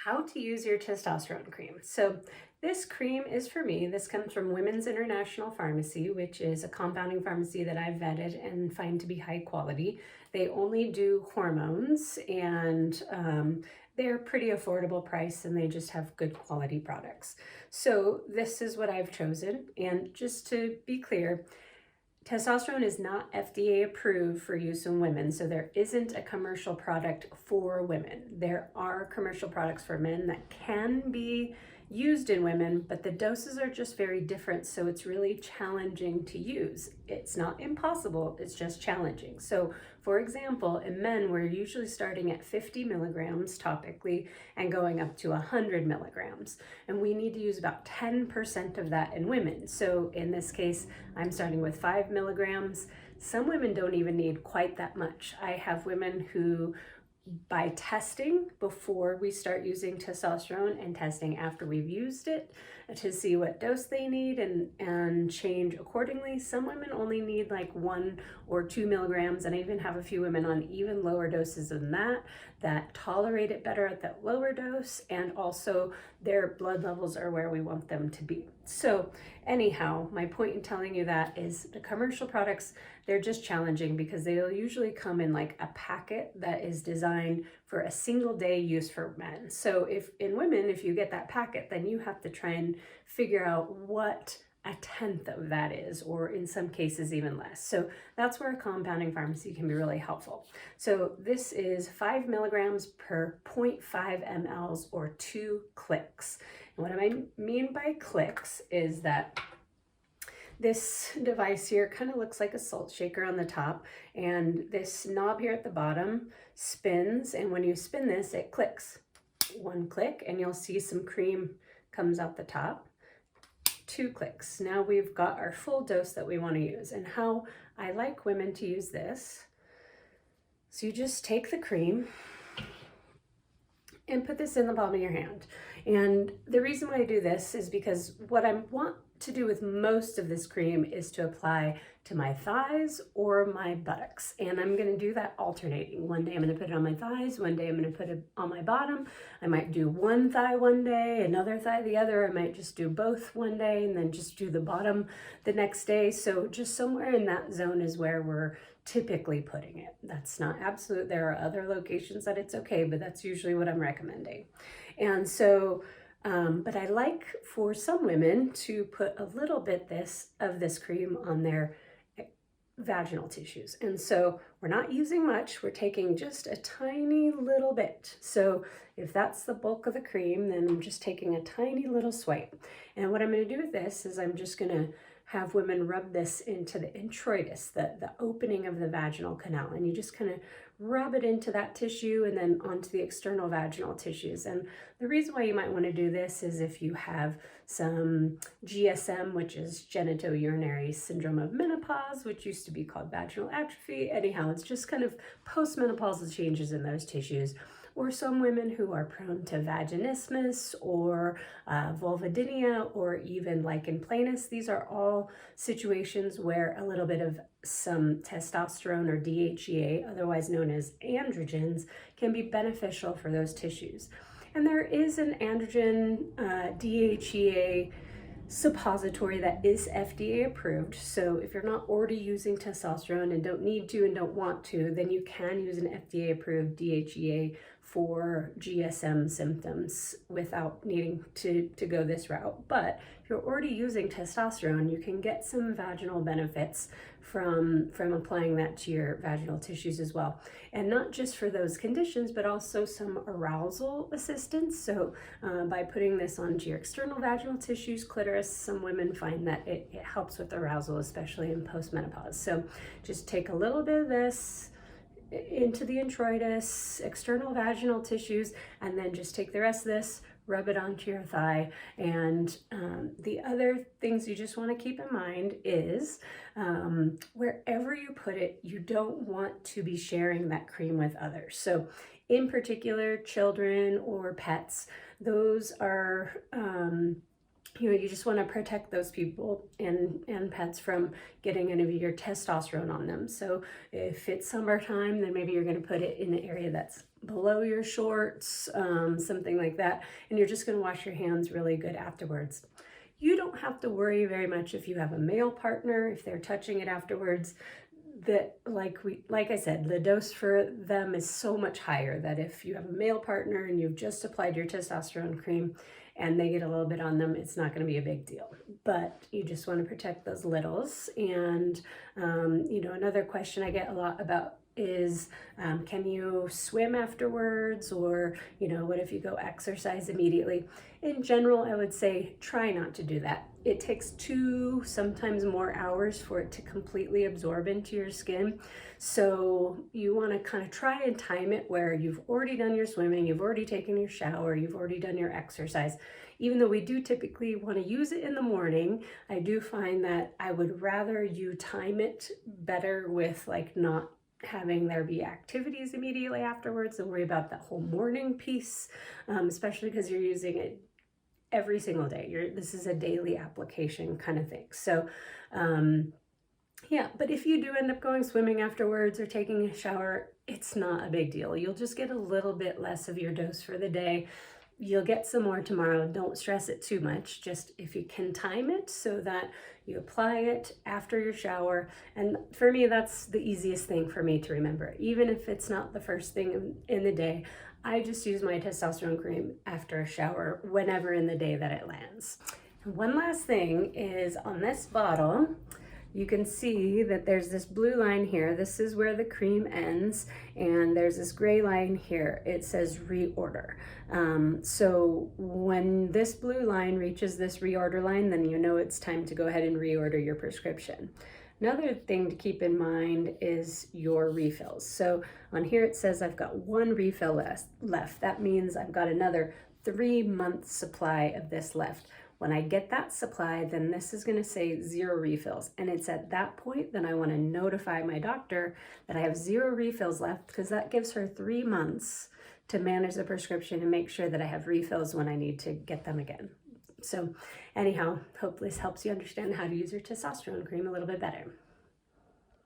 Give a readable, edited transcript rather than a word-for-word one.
How to use your testosterone cream. So this cream is for me. This comes from Women's International Pharmacy, which is a compounding pharmacy that I've vetted and find to be high quality. They only do hormones and they're pretty affordable price and they just have good quality products. So this is what I've chosen. And just to be clear, testosterone is not FDA approved for use in women, so there isn't a commercial product for women. There are commercial products for men that can be used in women, but the doses are just very different, so it's really challenging to use. It's not impossible, it's just challenging. So for example, in men, we're usually starting at 50 milligrams topically and going up to 100 milligrams. And we need to use about 10% of that in women. So in this case, I'm starting with 5 milligrams. Some women don't even need quite that much. I have women who, by testing before we start using testosterone and testing after we've used it to see what dose they need and change accordingly. Some women only need like 1 or 2 milligrams, and I even have a few women on even lower doses than that tolerate it better at that lower dose, and also their blood levels are where we want them to be. So anyhow, my point in telling you that is the commercial products, they're just challenging because they'll usually come in like a packet that is designed for a single day use for men. So if in women, if you get that packet, then you have to try and figure out what a tenth of that is, or in some cases even less. So that's where a compounding pharmacy can be really helpful. So this is 5 milligrams per 0.5 mLs or 2 clicks. And what I mean by clicks is that this device here kind of looks like a salt shaker on the top, and this knob here at the bottom spins, and when you spin this, it clicks. 1 click, and you'll see some cream comes out the top. 2 clicks. Now we've got our full dose that we want to use. And how I like women to use this, so you just take the cream and put this in the palm of your hand. And the reason why I do this is because what I want to do with most of this cream is to apply to my thighs or my buttocks. And I'm going to do that alternating. One day I'm going to put it on my thighs, one day I'm going to put it on my bottom. I might do one thigh one day, another thigh the other. I might just do both one day and then just do the bottom the next day. So just somewhere in that zone is where we're typically putting it. That's not absolute. There are other locations that it's okay, but that's usually what I'm recommending. And so but I like for some women to put a little bit of this cream on their vaginal tissues. And so we're not using much, we're taking just a tiny little bit. So if that's the bulk of the cream, then I'm just taking a tiny little swipe. And what I'm going to do with this is I'm just going to have women rub this into the introitus, the opening of the vaginal canal, and you just kind of rub it into that tissue and then onto the external vaginal tissues. And the reason why you might want to do this is if you have some GSM, which is genitourinary syndrome of menopause, which used to be called vaginal atrophy. Anyhow, it's just kind of postmenopausal changes in those tissues. Or some women who are prone to vaginismus or vulvodynia or even lichen planus. These are all situations where a little bit of some testosterone or DHEA, otherwise known as androgens, can be beneficial for those tissues. And there is an androgen DHEA suppository that is FDA approved. So if you're not already using testosterone and don't need to and don't want to, then you can use an FDA approved DHEA for GSM symptoms without needing to go this route. But if you're already using testosterone, you can get some vaginal benefits from applying that to your vaginal tissues as well. And not just for those conditions, but also some arousal assistance. So by putting this onto your external vaginal tissues, clitoris, some women find that it helps with arousal, especially in postmenopause. So just take a little bit of this into the introitus, external vaginal tissues, and then just take the rest of this, rub it onto your thigh. And the other things you just want to keep in mind is wherever you put it, you don't want to be sharing that cream with others. So in particular, children or pets, those are you just want to protect those people and pets from getting any of your testosterone on them. So if it's summertime, then maybe you're going to put it in an area that's below your shorts, something like that, and you're just going to wash your hands really good afterwards. You don't have to worry very much if you have a male partner, if they're touching it afterwards. That like I said, the dose for them is so much higher that if you have a male partner and you've just applied your testosterone cream and they get a little bit on them, it's not going to be a big deal. But you just want to protect those littles. And another question I get a lot about is can you swim afterwards, or what if you go exercise immediately? In general, I would say try not to do that. It takes 2, sometimes more hours for it to completely absorb into your skin. So you want to kind of try and time it where you've already done your swimming, you've already taken your shower, you've already done your exercise. Even though we do typically want to use it in the morning, I do find that I would rather you time it better with like not having there be activities immediately afterwards and worry about that whole morning piece, especially because you're using it every single day. This is a daily application kind of thing. So yeah, but if you do end up going swimming afterwards or taking a shower, it's not a big deal. You'll just get a little bit less of your dose for the day. You'll get some more tomorrow. Don't stress it too much. Just if you can time it so that you apply it after your shower. And for me, that's the easiest thing for me to remember. Even if it's not the first thing in the day, I just use my testosterone cream after a shower whenever in the day that it lands. And one last thing is on this bottle, you can see that there's this blue line here. This is where the cream ends, and there's this gray line here. It says reorder. So when this blue line reaches this reorder line, then you know it's time to go ahead and reorder your prescription. Another thing to keep in mind is your refills. So on here it says I've got 1 refill left. That means I've got another 3 months supply of this left. When I get that supply, then this is going to say 0 refills. And it's at that point that I want to notify my doctor that I have 0 refills left, because that gives her 3 months to manage the prescription and make sure that I have refills when I need to get them again. So anyhow, hope this helps you understand how to use your testosterone cream a little bit better.